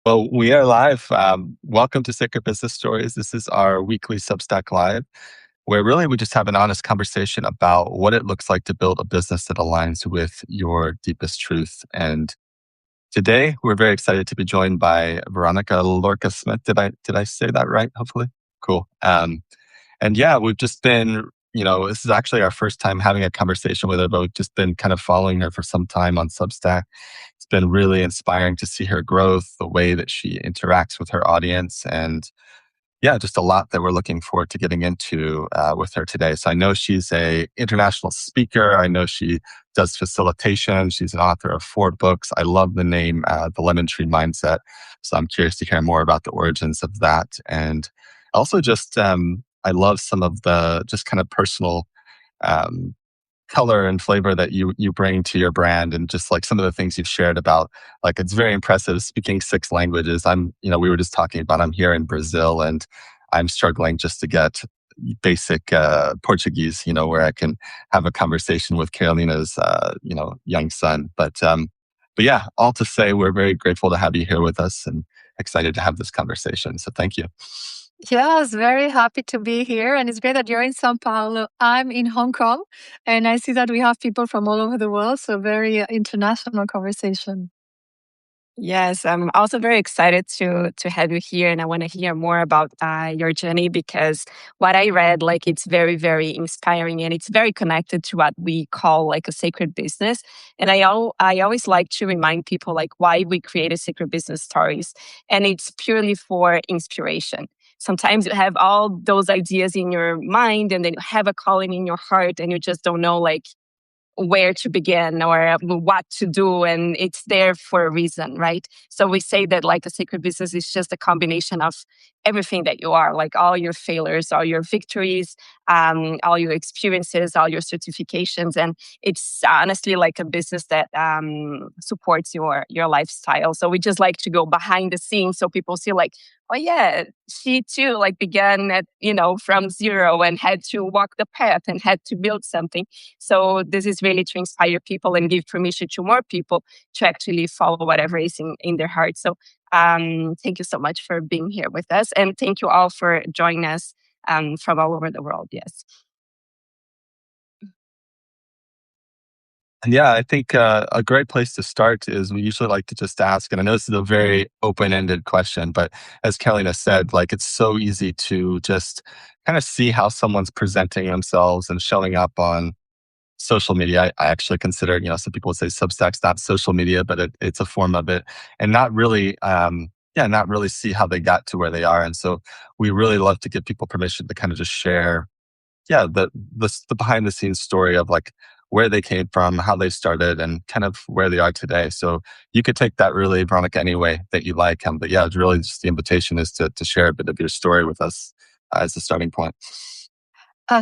Well, we are live. Welcome to Sacred Business Stories. This is our weekly Substack Live, where really we just have an honest conversation about what it looks like to build a business that aligns with your deepest truth. And today, we're very excited to be joined by Veronica Llorca-Smith. Did I say that right? Hopefully, cool. And yeah, we've just been, this is actually our first time having a conversation with her, but we've just been kind of following her for some time on Substack. It's been really inspiring to see her growth, the way that she interacts with her audience, and yeah, just a lot that we're looking forward to getting into with her today. So I know she's a international speaker. I know she does facilitation. She's an author of 4 books. I love the name, The Lemon Tree Mindset. So I'm curious to hear more about the origins of that. And also just, I love some of the just kind of personal um, color and flavor that you bring to your brand, and just like some of the things you've shared about, like, it's very impressive speaking 6 languages. We were just talking about, I'm here in Brazil and I'm struggling just to get basic Portuguese, where I can have a conversation with Carolina's young son. But yeah, all to say, we're very grateful to have you here with us and excited to have this conversation. So thank you. Yes, very happy to be here. And it's great that you're in Sao Paulo. I'm in Hong Kong, and I see that we have people from all over the world. So, very international conversation. Yes, I'm also very excited to have you here, and I want to hear more about your journey because what I read, like, it's very, very inspiring, and it's very connected to what we call like a sacred business. And I always like to remind people like why we created Sacred Business Stories, and it's purely for inspiration. Sometimes you have all those ideas in your mind, and then you have a calling in your heart, and you just don't know like where to begin or what to do, and it's there for a reason, right? So we say that like a sacred business is just a combination of everything that you are, like all your failures, all your victories, all your experiences, all your certifications, and it's honestly like a business that supports your lifestyle. So we just like to go behind the scenes so people see like, oh yeah, she too like began at from zero and had to walk the path and had to build something. So this is really to inspire people and give permission to more people to actually follow whatever is in their heart. So thank you so much for being here with us. And thank you all for joining us from all over the world. Yes. And yeah, I think a great place to start is we usually like to just ask, and I know this is a very open-ended question, but as Carolina said, like, it's so easy to just kind of see how someone's presenting themselves and showing up on social media. I actually consider, some people would say Substack's not social media, but it's a form of it, and not really see how they got to where they are. And so we really love to give people permission to kind of just share, yeah, the behind the scenes story of like where they came from, how they started, and kind of where they are today. So you could take that really, Veronica, any way that you like. But yeah, it's really just the invitation is to share a bit of your story with us as the starting point.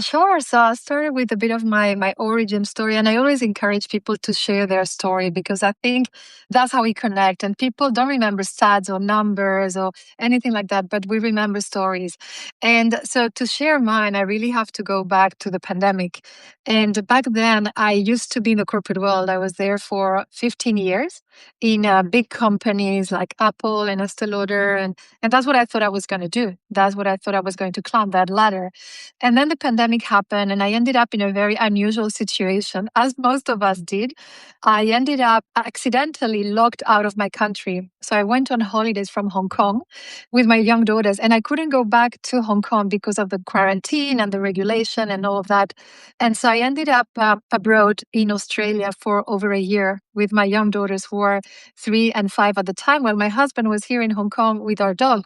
Sure. So I started with a bit of my origin story, and I always encourage people to share their story because I think that's how we connect. And people don't remember stats or numbers or anything like that, but we remember stories. And so to share mine, I really have to go back to the pandemic. And back then, I used to be in the corporate world. I was there for 15 years in big companies like Apple and Estee Lauder, and that's what I thought I was going to do. That's what I thought I was going to climb that ladder. And then the pandemic happened, and I ended up in a very unusual situation, as most of us did. I ended up accidentally locked out of my country. So I went on holidays from Hong Kong with my young daughters, and I couldn't go back to Hong Kong because of the quarantine and the regulation and all of that. And so I ended up abroad in Australia for over a year with my young daughters, who were 3 and 5 at the time, while my husband was here in Hong Kong with our dog.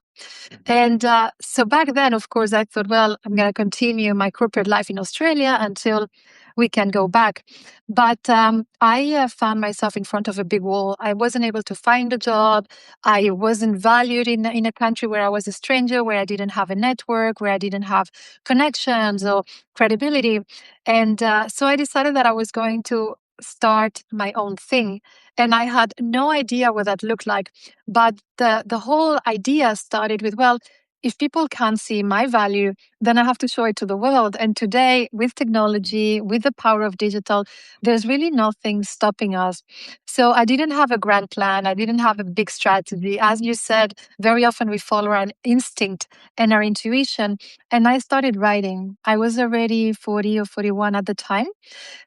And so back then, of course, I thought, well, I'm going to continue my corporate life in Australia until we can go back. But I found myself in front of a big wall. I wasn't able to find a job. I wasn't valued in a country where I was a stranger, where I didn't have a network, where I didn't have connections or credibility. And so I decided that I was going to start my own thing. And I had no idea what that looked like. But the whole idea started with, well, if people can't see my value, then I have to show it to the world. And today, with technology, with the power of digital, there's really nothing stopping us. So I didn't have a grand plan. I didn't have a big strategy. As you said, very often we follow our instinct and our intuition. And I started writing. I was already 40 or 41 at the time.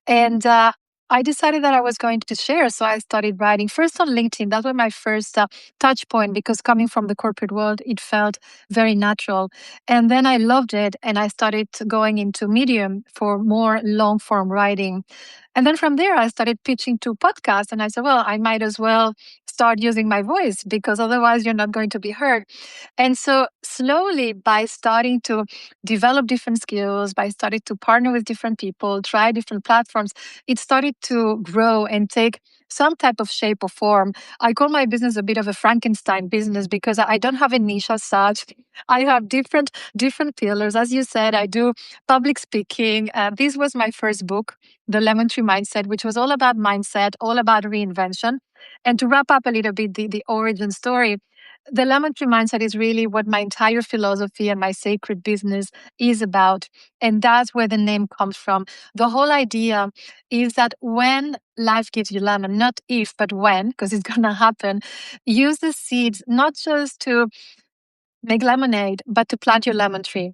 And I decided that I was going to share. So I started writing first on LinkedIn. That was my first touch point, because coming from the corporate world, it felt very natural. And then I loved it. And I started going into Medium for more long form writing. And then from there, I started pitching to podcasts. And I said, well, I might as well start using my voice, because otherwise you're not going to be heard. And so slowly, by starting to develop different skills, by starting to partner with different people, try different platforms, it started to grow and take some type of shape or form. I call my business a bit of a Frankenstein business, because I don't have a niche as such. I have different pillars. As you said, I do public speaking. This was my first book, The Lemon Tree Mindset, which was all about mindset, all about reinvention. And to wrap up a little bit the origin story, the Lemon Tree Mindset is really what my entire philosophy and my sacred business is about. And that's where the name comes from. The whole idea is that when life gives you lemon, not if, but when, because it's going to happen, use the seeds not just to make lemonade, but to plant your lemon tree.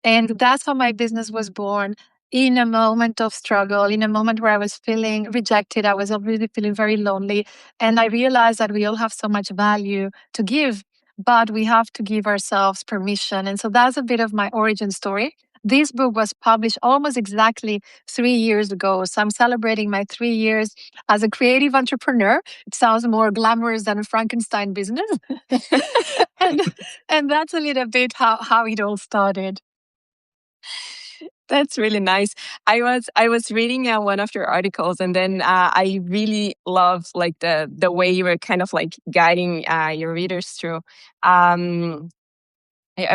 And that's how my business was born, in a moment of struggle, in a moment where I was feeling rejected. I was already feeling very lonely. And I realized that we all have so much value to give, but we have to give ourselves permission. And so that's a bit of my origin story. This book was published almost exactly 3 years ago. So I'm celebrating my 3 years as a creative entrepreneur. It sounds more glamorous than a Frankenstein business. and, and that's a little bit how it all started. That's really nice. I was reading one of your articles, and then I really love like the way you were kind of like guiding your readers through. I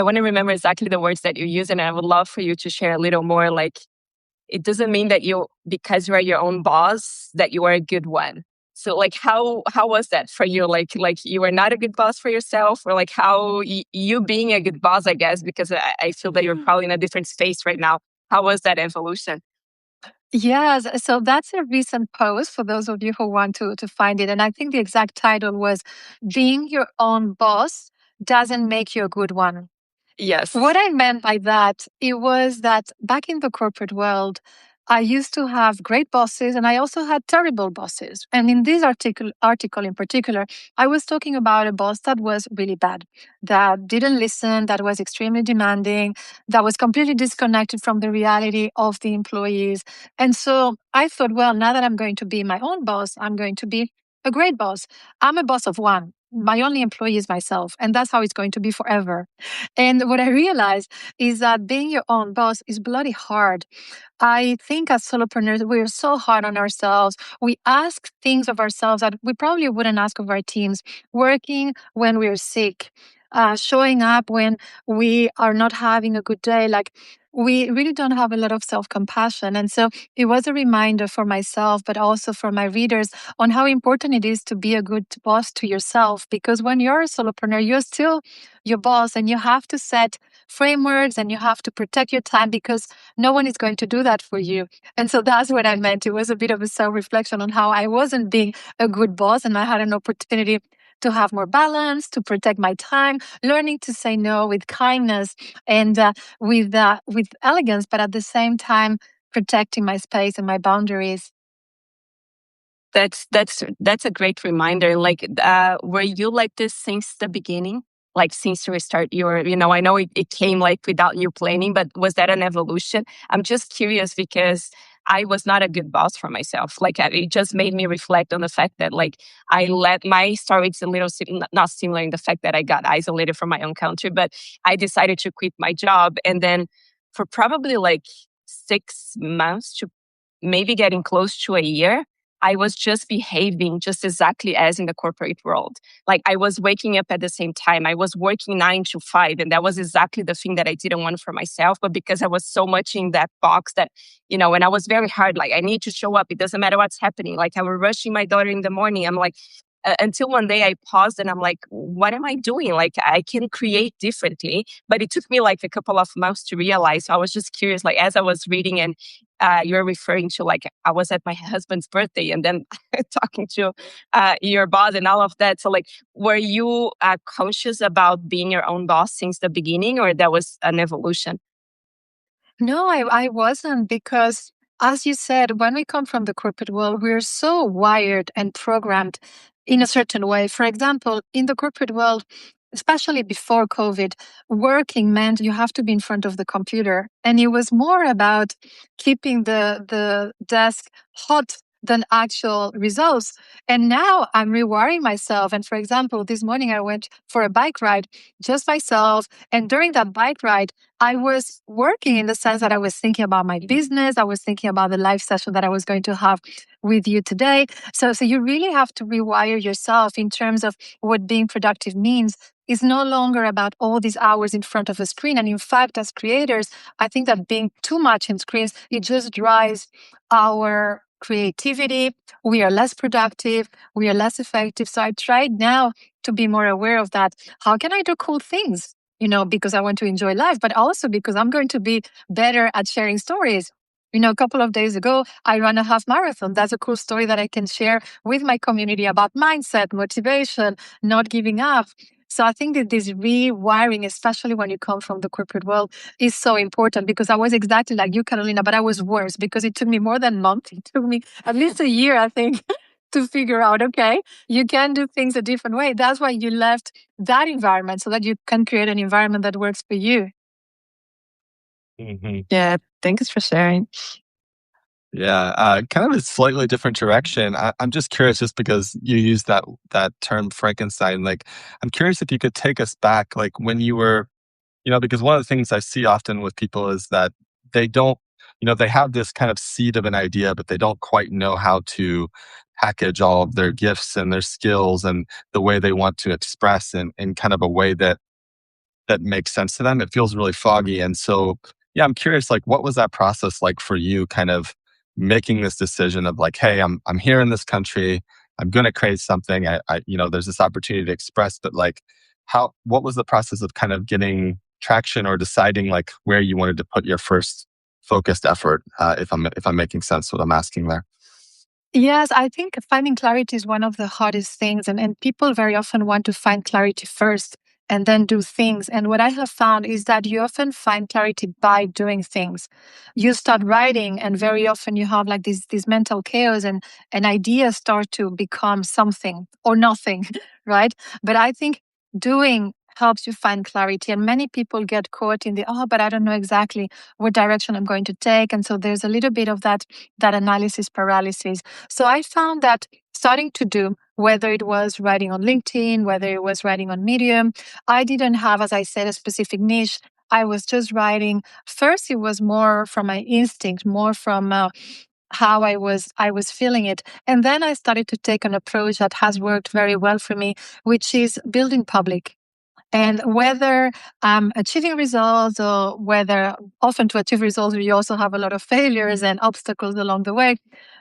want to remember exactly the words that you use, and I would love for you to share a little more. Like, it doesn't mean that because you are your own boss, that you are a good one. So, like, how was that for you? Like you were not a good boss for yourself, or like how you being a good boss, I guess, because I feel that you're probably in a different space right now. How was that evolution? Yes, so that's a recent post for those of you who want to find it. And I think the exact title was Being Your Own Boss Doesn't Make You a Good One. What Yes. I meant by that, it was that back in the corporate world, I used to have great bosses and I also had terrible bosses. And in this article in particular, I was talking about a boss that was really bad, that didn't listen, that was extremely demanding, that was completely disconnected from the reality of the employees. And so I thought, well, now that I'm going to be my own boss, I'm going to be a great boss. I'm a boss of one. My only employee is myself, and that's how it's going to be forever. And what I realized is that being your own boss is bloody hard. I think as solopreneurs, we're so hard on ourselves. We ask things of ourselves that we probably wouldn't ask of our teams. Working when we're sick, showing up when we are not having a good day. Like, we really don't have a lot of self-compassion. And so it was a reminder for myself, but also for my readers, on how important it is to be a good boss to yourself. Because when you're a solopreneur, you're still your boss, and you have to set frameworks and you have to protect your time, because no one is going to do that for you. And so that's what I meant. It was a bit of a self-reflection on how I wasn't being a good boss, and I had an opportunity to have more balance, to protect my time, learning to say no with kindness and with elegance, but at the same time protecting my space and my boundaries. That's a great reminder. Like, were you like this since the beginning? Like, since you start I know it came like without you planning, but was that an evolution? I'm just curious because I was not a good boss for myself. Like, it just made me reflect on the fact that like I let my story is a little not similar in the fact that I got isolated from my own country, but I decided to quit my job, and then for probably like 6 months to maybe getting close to a year, I was just behaving just exactly as in the corporate world. Like, I was waking up at the same time. I was working 9 to 5. And that was exactly the thing that I didn't want for myself. But because I was so much in that box that, and I was very hard, like, I need to show up. It doesn't matter what's happening. Like, I was rushing my daughter in the morning. I'm like, until one day I paused and I'm like, what am I doing? Like, I can create differently. But it took me like a couple of months to realize. So I was just curious, like, as I was reading, and you're referring to, like, I was at my husband's birthday and then talking to your boss and all of that. So, like, were you conscious about being your own boss since the beginning, or that was an evolution? No, I wasn't, because, as you said, when we come from the corporate world, we're so wired and programmed in a certain way. For example, in the corporate world, especially before COVID, working meant you have to be in front of the computer. And it was more about keeping the desk hot than actual results. And now I'm rewiring myself. And for example, this morning I went for a bike ride, just myself. And during that bike ride, I was working in the sense that I was thinking about my business. I was thinking about the live session that I was going to have with you today. So you really have to rewire yourself in terms of what being productive means. It's no longer about all these hours in front of a screen. And in fact, as creators, I think that being too much in screens, it just drives our creativity. We are less productive. We are less effective. So I tried now to be more aware of that. How can I do cool things? Because I want to enjoy life, but also because I'm going to be better at sharing stories. A couple of days ago, I ran a half marathon. That's a cool story that I can share with my community about mindset, motivation, not giving up. So I think that this rewiring, especially when you come from the corporate world, is so important, because I was exactly like you, Carolina, but I was worse because it took me more than a month. It took me at least a year, I think, to figure out, okay, you can do things a different way. That's why you left that environment, so that you can create an environment that works for you. Mhm. Yeah, thanks for sharing. Yeah, kind of a slightly different direction. I'm just curious, just because you use that term Frankenstein. Like, I'm curious if you could take us back, like when you were, because one of the things I see often with people is that they don't, they have this kind of seed of an idea, but they don't quite know how to package all of their gifts and their skills and the way they want to express in kind of a way that makes sense to them. It feels really foggy. And so, yeah, I'm curious, like, what was that process like for you, kind of making this decision of like, hey, I'm here in this country. I'm going to create something. There's this opportunity to express, but like, what was the process of kind of getting traction or deciding like where you wanted to put your first focused effort? If I'm making sense what I'm asking there. Yes, I think finding clarity is one of the hardest things. And people very often want to find clarity first and then do things. And what I have found is that you often find clarity by doing things. You start writing, and very often you have like this mental chaos, and ideas start to become something or nothing, right? But I think doing helps you find clarity. And many people get caught in but I don't know exactly what direction I'm going to take. And so there's a little bit of that analysis paralysis. So I found that starting to do, whether it was writing on LinkedIn, whether it was writing on Medium, I didn't have, as I said, a specific niche. I was just writing. First, it was more from my instinct, more from how I was feeling it. And then I started to take an approach that has worked very well for me, which is building public. And whether I'm achieving results, or whether often to achieve results, we also have a lot of failures and obstacles along the way.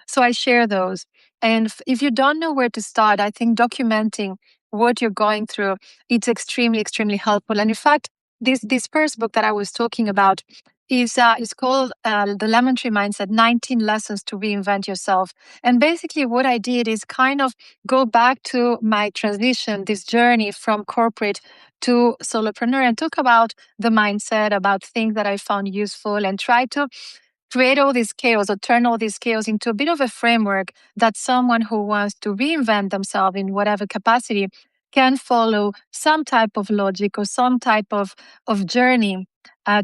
So I share those. And if you don't know where to start, I think documenting what you're going through, it's extremely, extremely helpful. And in fact, this first book that I was talking about is called The Lemon Tree Mindset: 19 Lessons to Reinvent Yourself. And basically, what I did is kind of go back to my transition, this journey from corporate to solopreneur, and talk about the mindset, about things that I found useful, and try to create all this chaos, or turn all this chaos into a bit of a framework that someone who wants to reinvent themselves in whatever capacity can follow some type of logic or some type of journey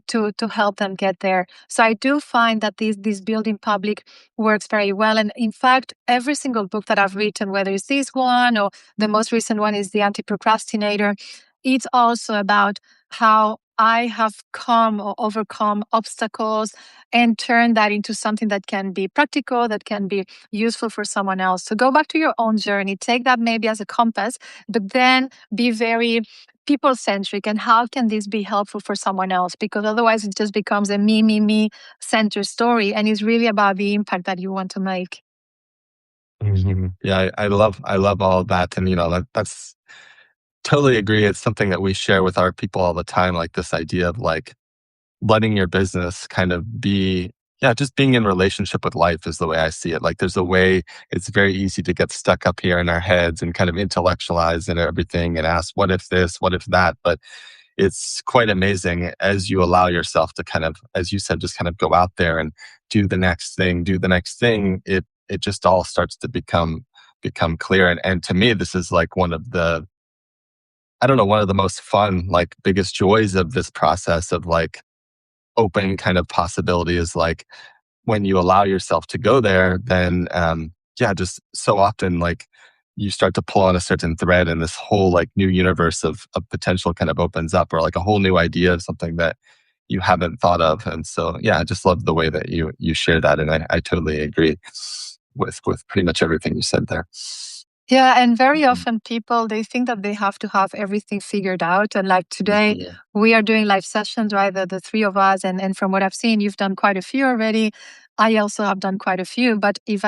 to help them get there. So I do find that this building public works very well. And in fact, every single book that I've written, whether it's this one or the most recent one is The Anti-Procrastinator, it's also about how I have come or overcome obstacles and turn that into something that can be practical, that can be useful for someone else. So go back to your own journey, take that maybe as a compass, but then be very people centric. And how can this be helpful for someone else? Because otherwise it just becomes a me centered story. And it's really about the impact that you want to make. Yeah, I love all of that, and that's totally agree. It's something that we share with our people all the time, like this idea of like letting your business kind of be, yeah, just being in relationship with life is the way I see it. Like there's a way it's very easy to get stuck up here in our heads and kind of intellectualize and everything and ask, what if this, what if that? But it's quite amazing as you allow yourself to kind of, as you said, just kind of go out there and do the next thing. It just all starts to become clear. And to me, this is like one of the, I don't know, one of the most fun, like biggest joys of this process of like open kind of possibility is like when you allow yourself to go there, then yeah, just so often like you start to pull on a certain thread and this whole like new universe of potential kind of opens up, or like a whole new idea of something that you haven't thought of. And so yeah, I just love the way that you share that. And I totally agree with pretty much everything you said there. Yeah, and very Mhm. often people they think that they have to have everything figured out. And like today, Mhm. we are doing live sessions, right? The three of us, and from what I've seen, you've done quite a few already. I also have done quite a few. But if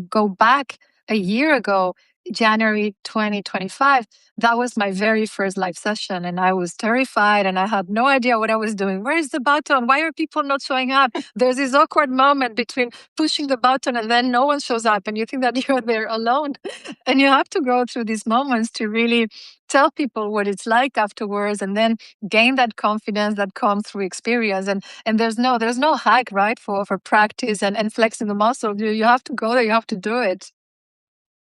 go back a year ago, January 2025, that was my very first live session, and I was terrified, and I had no idea what I was doing. Where is the button? Why are people not showing up? There's this awkward moment between pushing the button and then no one shows up, and you think that you're there alone. And you have to go through these moments to really tell people what it's like afterwards, and then gain that confidence that comes through experience. And there's no hack, right, for practice and flexing the muscle. You have to go there, you have to do it.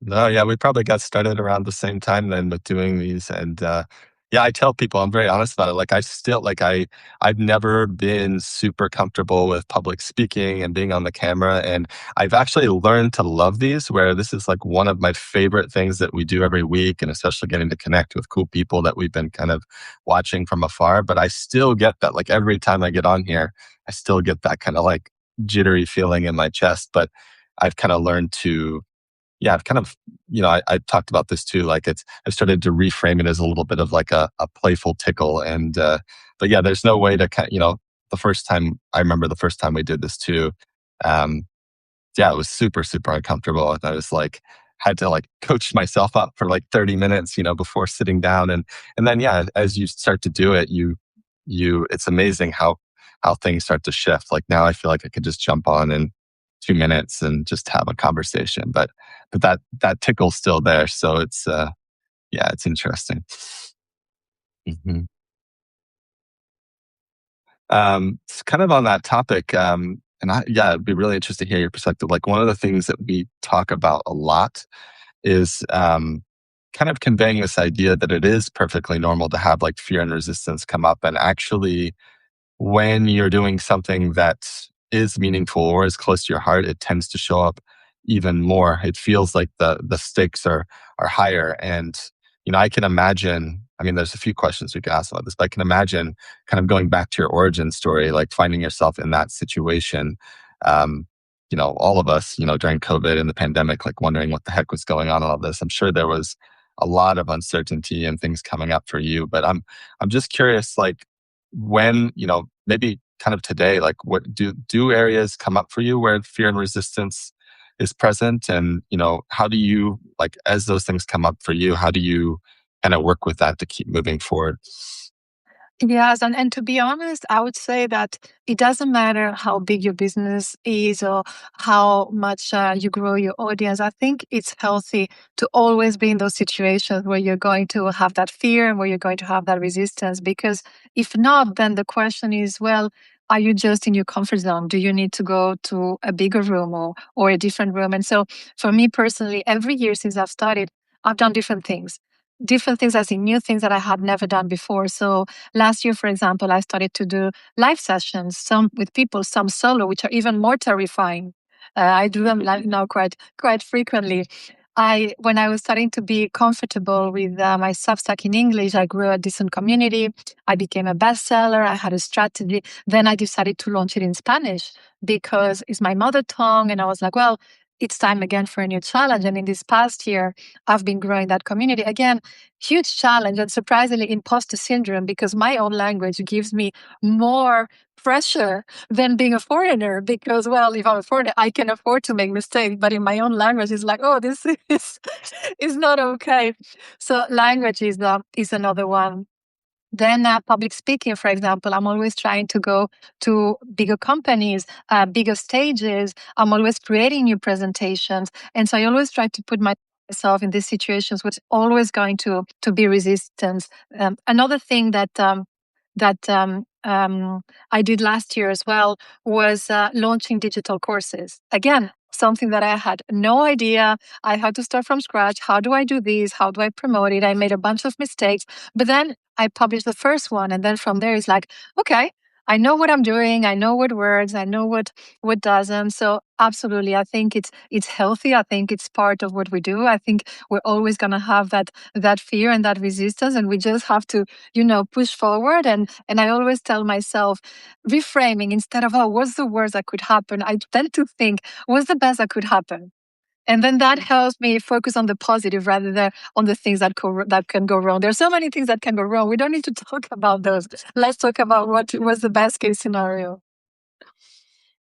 No, yeah, we probably got started around the same time then with doing these. And yeah, I tell people I'm very honest about it. Like I still like I've never been super comfortable with public speaking and being on the camera. And I've actually learned to love these, where this is like one of my favorite things that we do every week, and especially getting to connect with cool people that we've been kind of watching from afar. But I still get that like every time I get on here, I still get that kind of like jittery feeling in my chest. But I've kind of learned to, yeah, I've kind of, I talked about this too. Like I've started to reframe it as a little bit of like a playful tickle. And, but yeah, there's no way to kind the first time, I remember the first time we did this too. Um, yeah, it was super, super uncomfortable. And I was like, had to like coach myself up for like 30 minutes, before sitting down. And then, yeah, as you start to do it, it's amazing how things start to shift. Like now I feel like I could just jump on in 2 minutes and just have a conversation. But that tickle's still there. So it's, yeah, it's interesting. Mhm. It's kind of on that topic, and yeah, it'd be really interesting to hear your perspective. Like one of the things that we talk about a lot is kind of conveying this idea that it is perfectly normal to have like fear and resistance come up, and actually when you're doing something that is meaningful or is close to your heart, it tends to show up even more. It feels like the stakes are higher. And I can imagine. I mean, there's a few questions we can ask about this, but I can imagine kind of going back to your origin story, like finding yourself in that situation. Um, all of us, during COVID and the pandemic, like wondering what the heck was going on in all this. I'm sure there was a lot of uncertainty and things coming up for you, but I'm just curious, like when maybe kind of today, like what do areas come up for you where fear and resistance is present? And how do you, like, as those things come up for you, how do you kind of work with that to keep moving forward? Yes, and to be honest, I would say that it doesn't matter how big your business is or how much you grow your audience. I think it's healthy to always be in those situations where you're going to have that fear and where you're going to have that resistance. Because if not, then the question is, well, are you just in your comfort zone? Do you need to go to a bigger room or a different room? And so for me personally, every year since I've started, I've done different things as in new things that I had never done before. So last year, for example, I started to do live sessions, some with people, some solo, which are even more terrifying. I do them live now quite frequently. When I was starting to be comfortable with my Substack in English, I grew a decent community. I became a bestseller. I had a strategy. Then I decided to launch it in Spanish because it's my mother tongue, and I was like, well, it's time again for a new challenge. And in this past year, I've been growing that community. Again, huge challenge and surprisingly imposter syndrome, because my own language gives me more pressure than being a foreigner. Because, well, if I'm a foreigner, I can afford to make mistakes. But in my own language, it's like, oh, this is not okay. So language is another one. Then public speaking, for example, I'm always trying to go to bigger companies, bigger stages. I'm always creating new presentations. And so I always try to put myself in these situations, which is always going to be resistance. Another thing that I did last year as well was launching digital courses. Again, something that I had no idea. I had to start from scratch. How do I do this? How do I promote it? I made a bunch of mistakes, but then I published the first one. And then from there, it's like, okay, I know what I'm doing. I know what works. I know what doesn't. So absolutely, I think it's healthy. I think it's part of what we do. I think we're always going to have that fear and that resistance, and we just have to, push forward. And I always tell myself, reframing, instead of, oh, what's the worst that could happen? I tend to think, what's the best that could happen? And then that helps me focus on the positive rather than on the things that can go wrong. There's so many things that can go wrong. We don't need to talk about those. Let's talk about what was the best case scenario.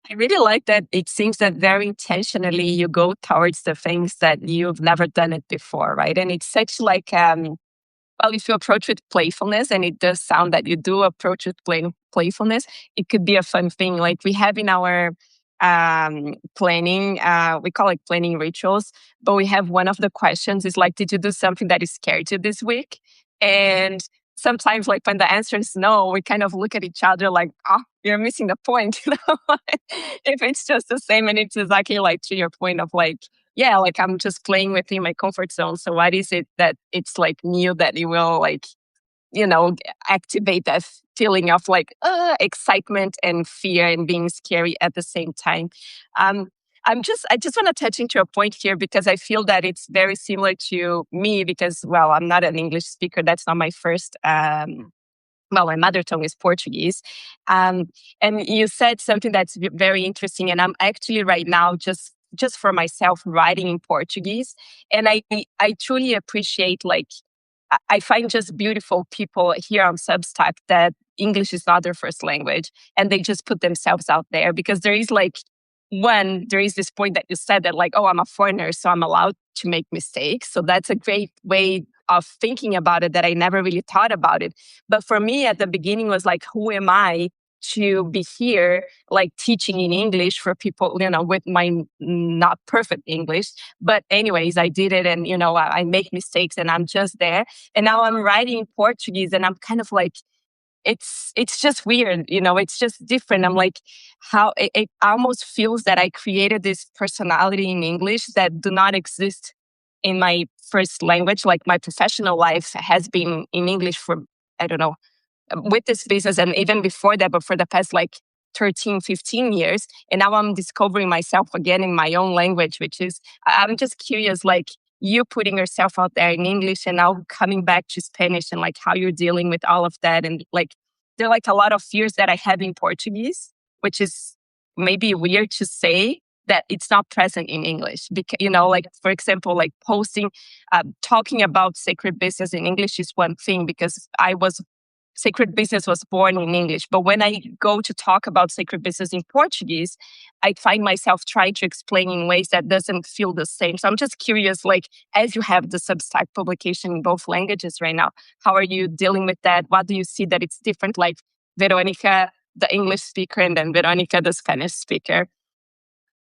I really like that. It seems that very intentionally you go towards the things that you've never done it before, right? And it's such like, well, if you approach with playfulness, and it does sound that you do approach with playfulness, it could be a fun thing. Like we have in our planning, we call it planning rituals, but we have one of the questions is like, did you do something that scared you this week? And sometimes like when the answer is no, we kind of look at each other like, oh, you're missing the point. If it's just the same, and it's exactly like to your point of like, yeah, like I'm just playing within my comfort zone. So what is it that it's like new that you will like, activate that feeling of like excitement and fear and being scary at the same time. I just want to touch into a point here because I feel that it's very similar to me because, well, I'm not an English speaker. That's not my first, well, my mother tongue is Portuguese. And you said something that's very interesting. And I'm actually right now just for myself writing in Portuguese. And I truly appreciate like, I find just beautiful people here on Substack that English is not their first language and they just put themselves out there because there is like there is this point that you said that like, oh, I'm a foreigner, so I'm allowed to make mistakes. So that's a great way of thinking about it that I never really thought about it. But for me at the beginning was like, who am I to be here, like teaching in English for people, with my not perfect English. But anyways, I did it and, I make mistakes and I'm just there. And now I'm writing in Portuguese and I'm kind of like, it's just weird, it's just different. I'm like, how it almost feels that I created this personality in English that do not exist in my first language. Like my professional life has been in English for, I don't know, with this business and even before that, but for the past like 13, 15 years. And now I'm discovering myself again in my own language, which is, I'm just curious, like you putting yourself out there in English and now coming back to Spanish and like how you're dealing with all of that. And like, there are like a lot of fears that I have in Portuguese, which is maybe weird to say that it's not present in English. Because, like, for example, like posting, talking about sacred business in English is one thing because sacred business was born in English. But when I go to talk about sacred business in Portuguese, I find myself trying to explain in ways that doesn't feel the same. So I'm just curious, like, as you have the Substack publication in both languages right now, how are you dealing with that? What do you see that it's different? Like Veronica, the English speaker, and then Veronica, the Spanish speaker.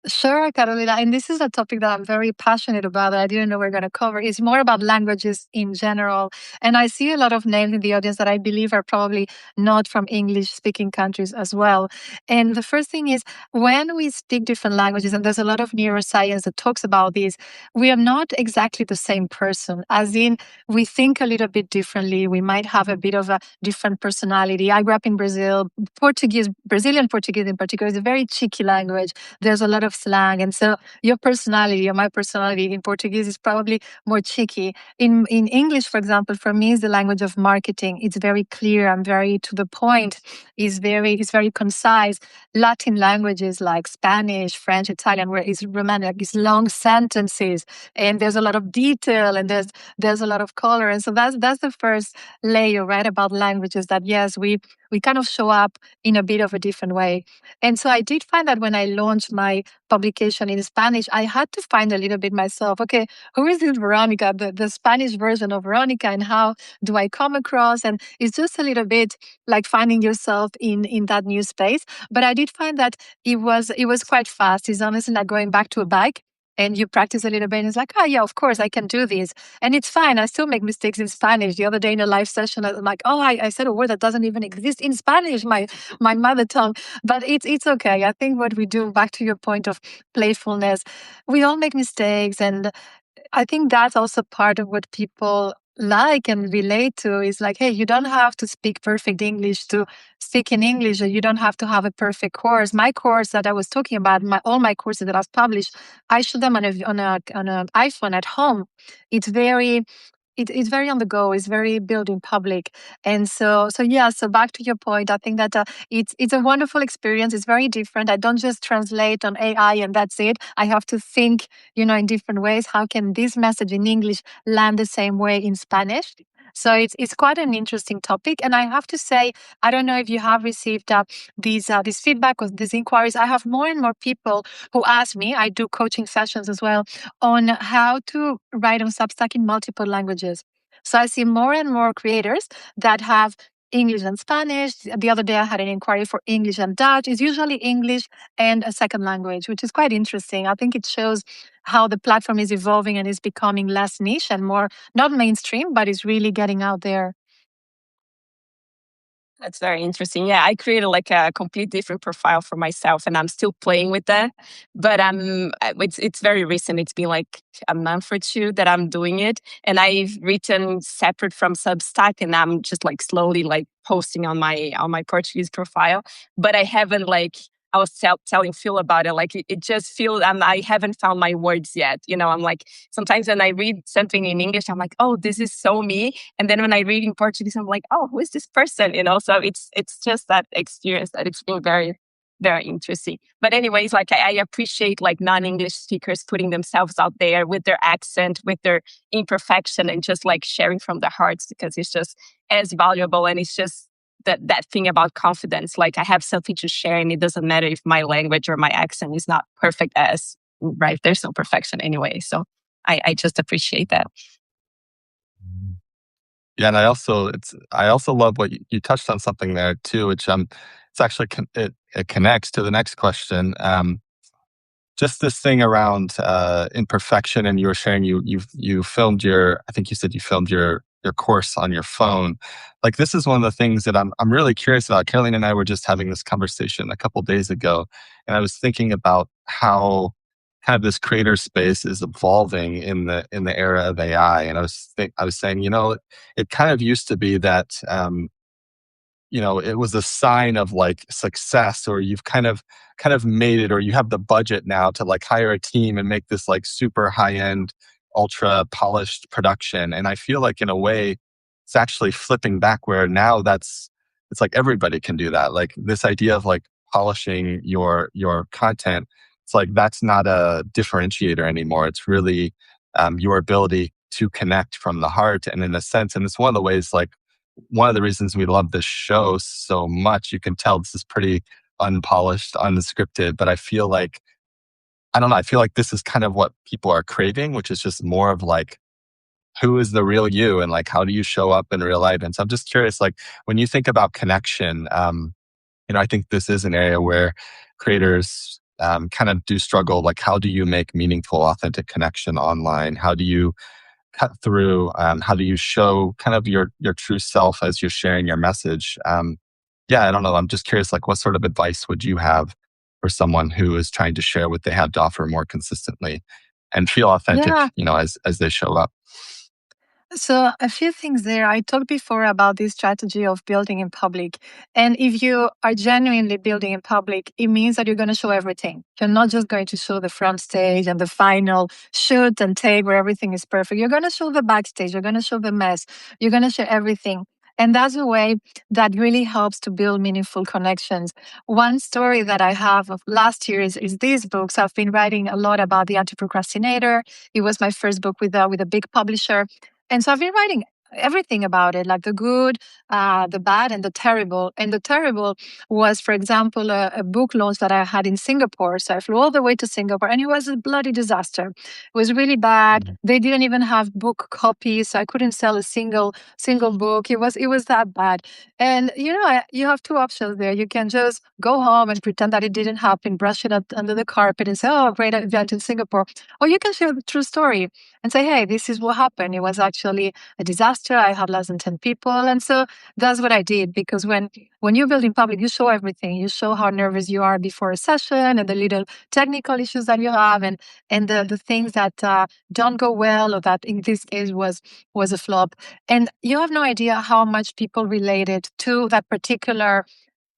Sure, Carolina. And this is a topic that I'm very passionate about that I didn't know we are going to cover. It's more about languages in general. And I see a lot of names in the audience that I believe are probably not from English-speaking countries as well. And the first thing is, when we speak different languages, and there's a lot of neuroscience that talks about this, we are not exactly the same person. As in, we think a little bit differently. We might have a bit of a different personality. I grew up in Brazil. Brazilian Portuguese in particular is a very cheeky language. There's a lot of slang. And so your personality or my personality in Portuguese is probably more cheeky. In English, for example, for me is the language of marketing. It's very clear. I'm very to the point. It's very concise. Latin languages like Spanish, French, Italian, where it's romantic, it's long sentences, and there's a lot of detail, and there's a lot of color. And so that's the first layer, right, about languages, that yes, we kind of show up in a bit of a different way. And so I did find that when I launched my publication in Spanish, I had to find a little bit myself. Okay, who is this Veronica, the Spanish version of Veronica, and how do I come across? And it's just a little bit like finding yourself in that new space. But I did find that it was quite fast. It's honestly like going back to a bike. And you practice a little bit, and it's like, oh yeah, of course I can do this, and it's fine. I still make mistakes in Spanish. The other day in a live session, I'm like, oh, I said a word that doesn't even exist in Spanish, my mother tongue. But it's okay. I think what we do, back to your point of playfulness, we all make mistakes, and I think that's also part of what people like and relate to, is like, hey, you don't have to speak perfect English to speak in English, or you don't have to have a perfect course. My course that I was talking about, all my courses that I've published, I shoot them on an iPhone at home. It's very it's very on the go. It's very built in public, and so yeah. So back to your point, I think that it's a wonderful experience. It's very different. I don't just translate on AI and that's it. I have to think, in different ways. How can this message in English land the same way in Spanish? So it's quite an interesting topic, and I have to say, I don't know if you have received these feedback or these inquiries. I have more and more people who ask me. I do coaching sessions as well on how to write on Substack in multiple languages. So I see more and more creators that have English and Spanish. The other day I had an inquiry for English and Dutch. It's usually English and a second language, which is quite interesting. I think it shows how the platform is evolving and is becoming less niche and more not mainstream, but is really getting out there. That's very interesting. Yeah, I created like a complete different profile for myself, and I'm still playing with that. But it's very recent. It's been like a month or two that I'm doing it, and I've written separate from Substack, and I'm just like slowly like posting on my Portuguese profile. But I haven't like. I was telling Phil about it. Like it just feels I haven't found my words yet. I'm like sometimes when I read something in English, I'm like, oh, this is so me. And then when I read in Portuguese, I'm like, oh, who is this person? So it's just that experience that it's been very, very interesting. But anyways, like I appreciate like non-English speakers putting themselves out there with their accent, with their imperfection, and just like sharing from their hearts, because it's just as valuable, and it's just that thing about confidence. Like I have something to share, and it doesn't matter if my language or my accent is not perfect as, right? There's no perfection anyway. So I just appreciate that. Yeah, and I also love what you touched on something there too, which it's actually it connects to the next question. Just this thing around imperfection, and you were sharing you filmed I think you said you filmed your course on your phone. Like this is one of the things that I'm really curious about. Caroline and I were just having this conversation a couple days ago, and I was thinking about how kind of this creator space is evolving in the era of AI. And I was saying, it kind of used to be that it was a sign of like success, or you've kind of made it, or you have the budget now to like hire a team and make this like super high end, ultra polished production. And I feel like in a way it's actually flipping back, where now it's like everybody can do that. Like this idea of like polishing your content, it's like that's not a differentiator anymore. It's really your ability to connect from the heart. And in a sense, and it's one of the ways, like one of the reasons we love this show so much. You can tell this is pretty unpolished, unscripted, but I feel like, I don't know, I feel like this is kind of what people are craving, which is just more of like, who is the real you, and like, how do you show up in real life? And so I'm just curious, like when you think about connection, I think this is an area where creators kind of do struggle. Like, how do you make meaningful, authentic connection online? How do you cut through? How do you show kind of your true self as you're sharing your message? Yeah, I don't know. I'm just curious, like, what sort of advice would you have for someone who is trying to share what they have to offer more consistently and feel authentic, Yeah. as they show up? So, a few things there. I talked before about this strategy of building in public. And if you are genuinely building in public, it means that you're going to show everything. You're not just going to show the front stage and the final shoot and take where everything is perfect. You're going to show the backstage. You're going to show the mess. You're going to show everything. And that's a way that really helps to build meaningful connections. One story that I have of last year is these books. I've been writing a lot about the anti-procrastinator. It was my first book with a big publisher. And so I've been writing everything about it, like the good, the bad, and the terrible. And the terrible was, for example, a book launch that I had in Singapore. So I flew all the way to Singapore, and it was a bloody disaster. It was really bad. Mhm. They didn't even have book copies, so I couldn't sell a single book. It was that bad. And you have two options there. You can just go home and pretend that it didn't happen, brush it up under the carpet, and say, "Oh, great event in Singapore," or you can share the true story and say, "Hey, this is what happened. It was actually a disaster. I had less than 10 people." And so that's what I did, because when you build in public, you show everything. You show how nervous you are before a session, and the little technical issues that you have, and the things that don't go well, or that in this case was a flop. And you have no idea how much people related to that particular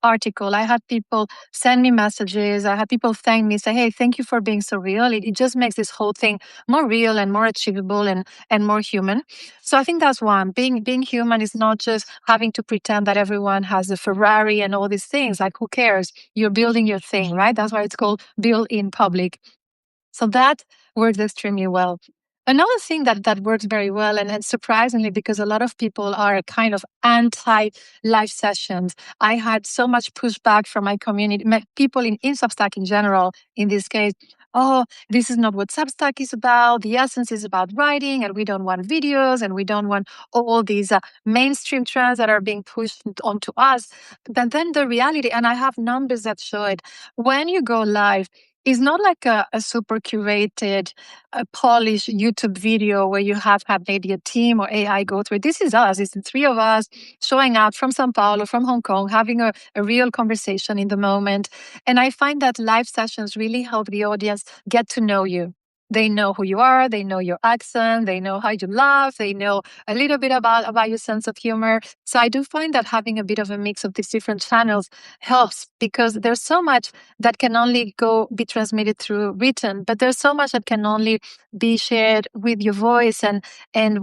article. I had people send me messages. I had people thank me, say, "Hey, thank you for being so real." It just makes this whole thing more real and more achievable and more human. So I think that's one. Being human is not just having to pretend that everyone has a Ferrari and all these things. Like, who cares? You're building your thing, right? That's why it's called build in public. So that works extremely well. Another thing that works very well, and surprisingly, because a lot of people are kind of anti live sessions, I had so much pushback from my community, people in Substack in general, in this case. "Oh, this is not what Substack is about. The essence is about writing, and we don't want videos, and we don't want all these mainstream trends that are being pushed onto us." But then the reality, and I have numbers that show it, when you go live, it's not like a super curated, polished YouTube video where you have had maybe a team or AI go through it. This is us. It's the three of us showing up from Sao Paulo, from Hong Kong, having a real conversation in the moment. And I find that live sessions really help the audience get to know you. They know who you are. They know your accent. They know how you laugh. They know a little bit about your sense of humor. So I do find that having a bit of a mix of these different channels helps, because there's so much that can only be transmitted through written, but there's so much that can only be shared with your voice and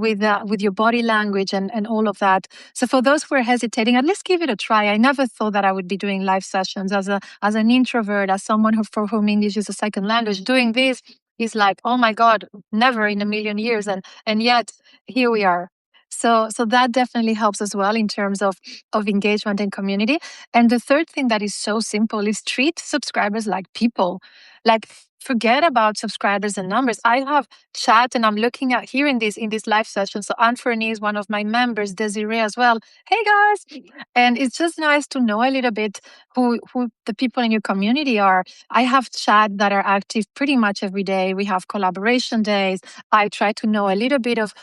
with your body language and all of that. So for those who are hesitating, at least give it a try. I never thought that I would be doing live sessions as an introvert, as someone for whom English is a second language. Doing this is like, oh my God, never in a million years, and yet here we are. So that definitely helps as well in terms of engagement and community. And the third thing that is so simple is treat subscribers like people. Like, forget about subscribers and numbers. I have chat, and I'm looking at here in this live session. So Anthony is one of my members, Desiree as well. Hey guys. And it's just nice to know a little bit who the people in your community are. I have chat that are active pretty much every day. We have collaboration days. I try to know a little bit of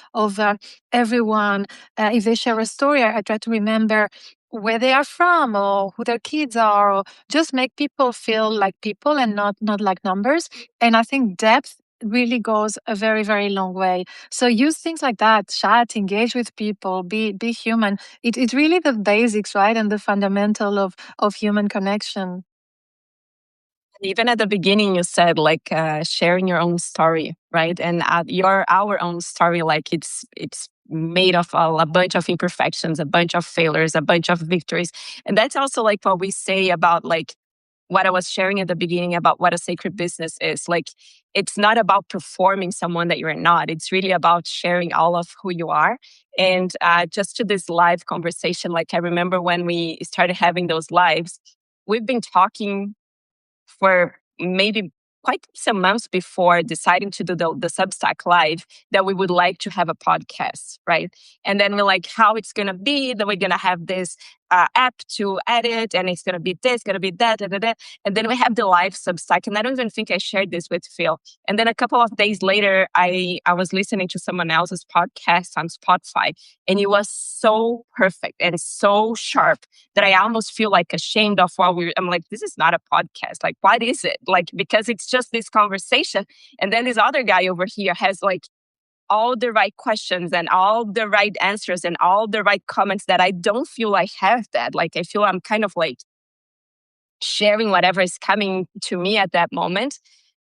everyone. If they share a story, I try to remember where they are from, or who their kids are, or just make people feel like people and not like numbers. And I think depth really goes a very, very long way. So use things like that, chat, engage with people, be human. It's really the basics, right? And the fundamental of human connection. Even at the beginning, you said like sharing your own story, right? And our own story, like it's made of a bunch of imperfections, a bunch of failures, a bunch of victories, and that's also like what we say about like what I was sharing at the beginning about what a sacred business is. Like, it's not about performing someone that you're not. It's really about sharing all of who you are. And just to this live conversation, like I remember when we started having those lives, we've been talking for maybe quite some months before deciding to do the Substack Live that we would like to have a podcast, right? And then we're like, how it's going to be, that we're going to have this app to edit, and it's going to be this, going to be that, da, da, da. And then we have the live Substack. And I don't even think I shared this with Phil. And then a couple of days later, I was listening to someone else's podcast on Spotify, and it was so perfect and so sharp that I almost feel like ashamed of I'm like, this is not a podcast. Like, what is it? Like, because it's just this conversation. And then this other guy over here has like all the right questions and all the right answers and all the right comments that I don't feel I have that. Like, I feel I'm kind of like sharing whatever is coming to me at that moment.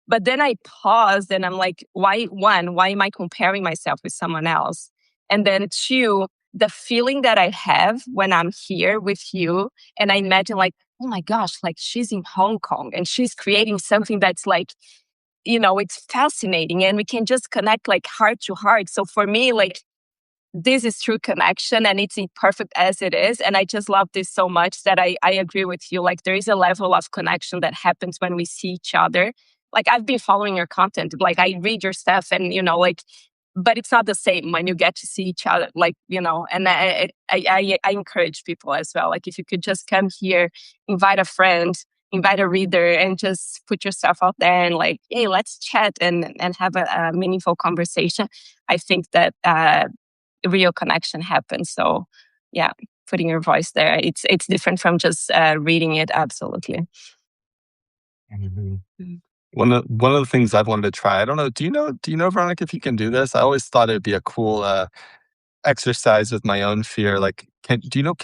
But then I paused and I'm like, why am I comparing myself with someone else? And then two, the feeling that I have when I'm here with you, and I imagine like, oh my gosh, like she's in Hong Kong and she's creating something that's like, it's fascinating and we can just connect like heart to heart. So for me, like, this is true connection and it's imperfect as it is. And I just love this so much that I agree with you. Like, there is a level of connection that happens when we see each other. Like, I've been following your content. Like, I read your stuff and, like, but it's not the same when you get to see each other, like, and I encourage people as well. Like, if you could just come here, invite a friend, invite a reader, and just put yourself out there and like, hey, let's chat and have a meaningful conversation. I think that real connection happens. So yeah, putting your voice there, it's different from just reading it. Absolutely. Mhm. One of the things I've wanted to try, I don't know, do you know, Veronica, if you can do this? I always thought it'd be a cool exercise with my own fear. Like, can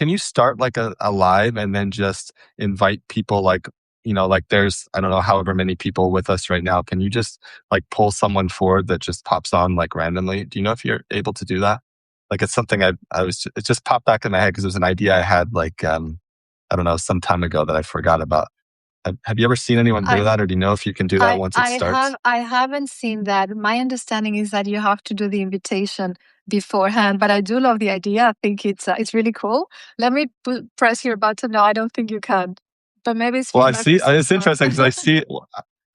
you start like a live and then just invite people, like, like there's, I don't know, however many people with us right now. Can you just like pull someone forward that just pops on like randomly? Do you know if you're able to do that? Like, it's something it just popped back in my head because it was an idea I had like, I don't know, some time ago that I forgot about. Have you ever seen anyone do I that, or do you know if you can do that I once it I starts? have I haven't seen that. My understanding is that you have to do the invitation beforehand, but I do love the idea. I think it's really cool. Let me press your button. No, I don't think you can, but maybe it's Well, from I my see. It's system. interesting because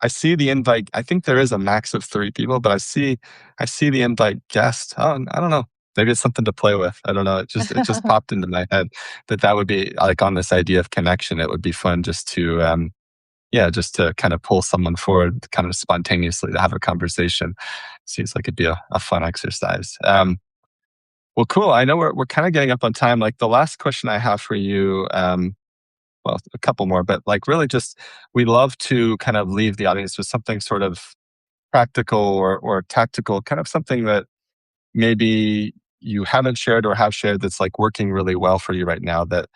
I see the invite. I think there is a max of 3 people, but I see the invite guest. Oh, I don't know. Maybe it's something to play with. I don't know. It just popped into my head that would be like, on this idea of connection. It would be fun just to yeah, just to kind of pull someone forward, kind of spontaneously to have a conversation. Seems like it'd be a fun exercise. Well, cool. I know we're kind of getting up on time. Like, the last question I have for you. Well, a couple more, but like, really just, we love to kind of leave the audience with something sort of practical or tactical, kind of something that maybe you haven't shared or have shared that's like working really well for you right now, that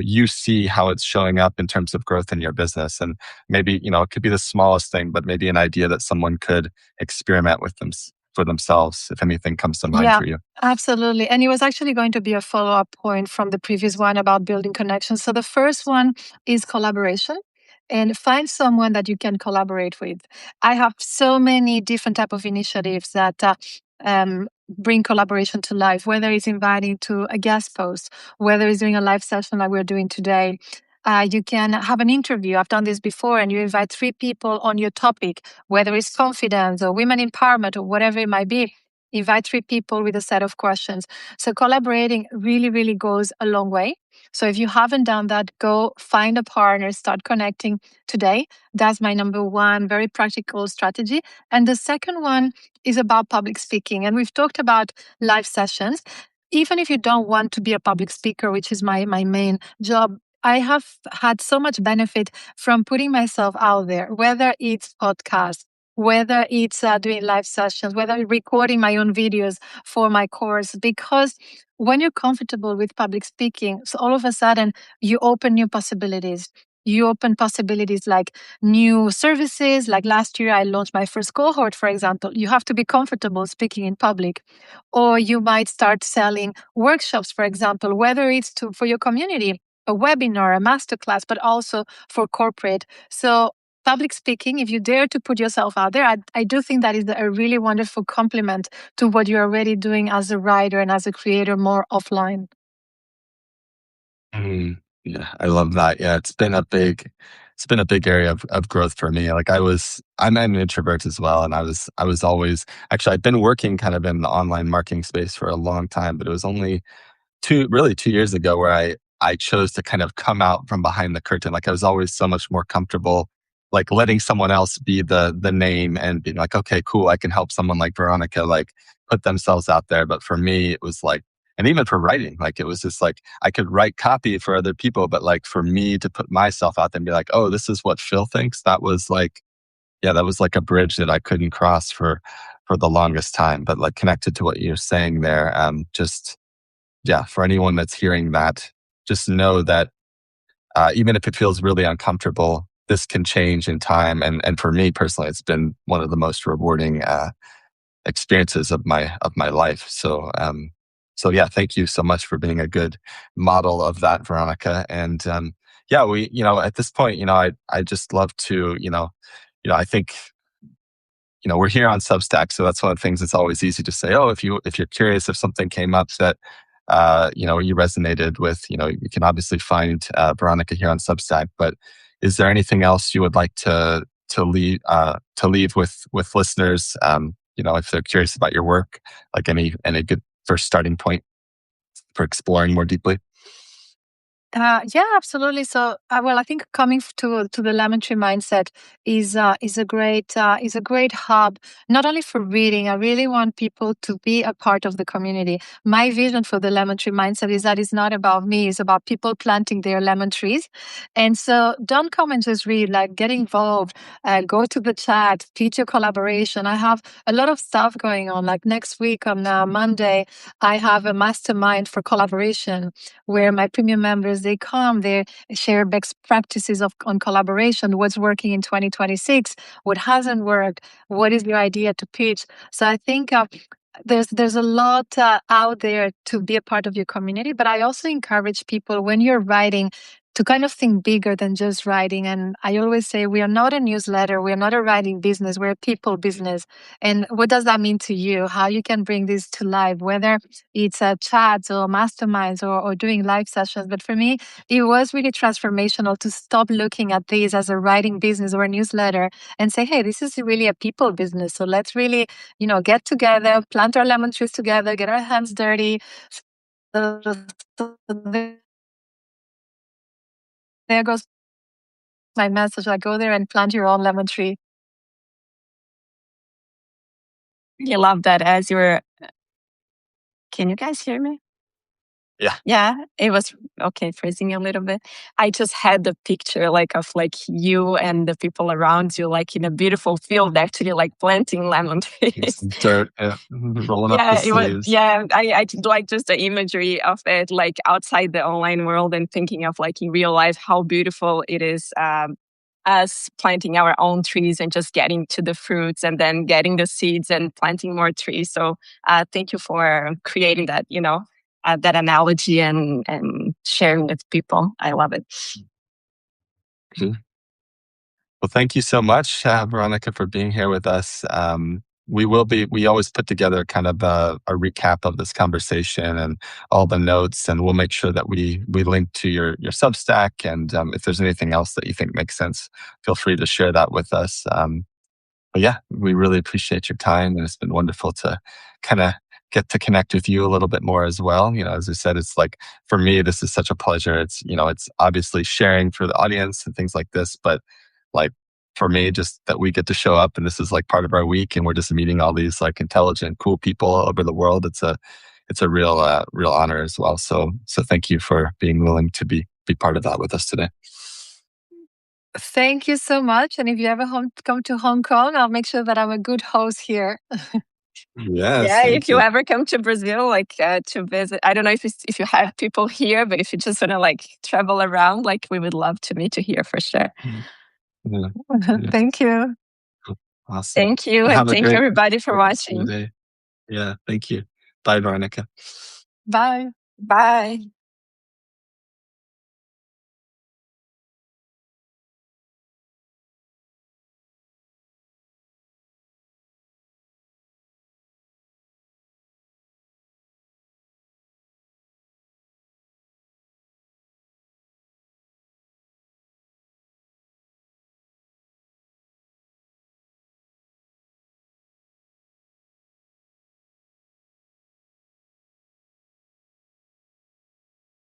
you see how it's showing up in terms of growth in your business. And maybe, it could be the smallest thing, but maybe an idea that someone could experiment with them for themselves, if anything comes to mind Yeah, for you. absolutely. And it was actually going to be a follow-up point from the previous one about building connections. So the first one is collaboration, and find someone that you can collaborate with. I have so many different type of initiatives that bring collaboration to life, whether it's inviting to a guest post, whether it's doing a live session like we're doing today. You can have an interview. I've done this before, and you invite 3 people on your topic, whether it's confidence or women empowerment or whatever it might be. Invite 3 people with a set of questions. So collaborating really, really goes a long way. So if you haven't done that, go find a partner, start connecting today. That's my number one very practical strategy. And the second one is about public speaking. And we've talked about live sessions. Even if you don't want to be a public speaker, which is my main job, I have had so much benefit from putting myself out there, whether it's podcasts, whether it's doing live sessions, whether recording my own videos for my course, because when you're comfortable with public speaking, so all of a sudden you open new possibilities. You open possibilities like new services. Like last year, I launched my first cohort, for example. You have to be comfortable speaking in public. Or you might start selling workshops, for example, whether it's for your community, a webinar, a masterclass, but also for corporate. So public speaking, if you dare to put yourself out there, I do think that is a really wonderful complement to what you're already doing as a writer and as a creator more offline. Yeah, I love that. Yeah, it's been a big area of growth for me. Like, I'm an introvert as well. And I was always, actually, I've been working kind of in the online marketing space for a long time, but it was only 2 years ago where I chose to kind of come out from behind the curtain. Like, I was always so much more comfortable, like letting someone else be the name and being like, okay, cool, I can help someone like Veronica, like, put themselves out there. But for me, it was like, and even for writing, like, it was just like, I could write copy for other people, but like, for me to put myself out there and be like, oh, this is what Phil thinks. That was like, yeah, that was like a bridge that I couldn't cross for for the longest time. But like connected to what you're saying there, just yeah, for anyone that's hearing that, just know that even if it feels really uncomfortable, this can change in time. And for me personally, it's been one of the most rewarding experiences of my life. So yeah, thank you so much for being a good model of that, Veronica. And yeah, we at this point, I just love to I think we're here on Substack, so that's one of the things. It's always easy to say, oh, if you're curious if something came up that you resonated with, you can obviously find Veronica here on Substack. But is there anything else you would like to leave with listeners? If they're curious about your work, like any good first starting point for exploring more deeply. Yeah, absolutely. So, well, I think coming to the lemon tree mindset is a great hub, not only for reading. I really want people to be a part of the community. My vision for the lemon tree mindset is that it's not about me; it's about people planting their lemon trees. And so, don't come and just read. Like, get involved. Go to the chat. Teach your collaboration. I have a lot of stuff going on. Like next week on Monday, I have a mastermind for collaboration where my premium members, they come, they share best practices on collaboration, what's working in 2026, what hasn't worked, what is your idea to pitch. So I think there's a lot out there to be a part of your community, but I also encourage people when you're writing to kind of think bigger than just writing. And I always say we are not a newsletter, we are not a writing business, we're a people business. And what does that mean to you? How you can bring this to life, whether it's chats or masterminds or doing live sessions. But for me, it was really transformational to stop looking at this as a writing business or a newsletter and say, hey, this is really a people business. So let's really, get together, plant our lemon trees together, get our hands dirty. So there goes my message. Like, go there and plant your own lemon tree. You love that as you were. Can you guys hear me? Yeah. Yeah, it was okay, freezing a little bit. I just had the picture like of like you and the people around you, like in a beautiful field, actually like planting lemon trees. Some dirt, yeah, rolling up the Yeah, it was. sleeves. Yeah, I did like just the imagery of it, like outside the online world, and thinking of like in real life how beautiful it is. Us planting our own trees and just getting to the fruits and then getting the seeds and planting more trees. So thank you for creating that, that analogy and sharing with people. I love it. Mhm. Well, thank you so much, Veronica, for being here with us. We always put together kind of a recap of this conversation and all the notes, and we'll make sure that we link to your Substack. And if there's anything else that you think makes sense, feel free to share that with us. But yeah, we really appreciate your time, and it's been wonderful to kind of get to connect with you a little bit more as well. As I said, it's like for me, this is such a pleasure. It's obviously sharing for the audience and things like this, but like for me, just that we get to show up and this is like part of our week, and we're just meeting all these like intelligent, cool people all over the world. It's a real honor as well. So thank you for being willing to be part of that with us today. Thank you so much. And if you ever come to Hong Kong, I'll make sure that I'm a good host here. Yes, Yeah, if thank you you. ever come to Brazil, like to visit, I don't know if you have people here, but if you just want to like travel around, like we would love to meet you here for sure. Yeah, yeah. Thank you. Awesome. Thank you, Well, and have a thank you great everybody for rest of your watching. day. Yeah, thank you. Bye, Veronica. Bye. Bye.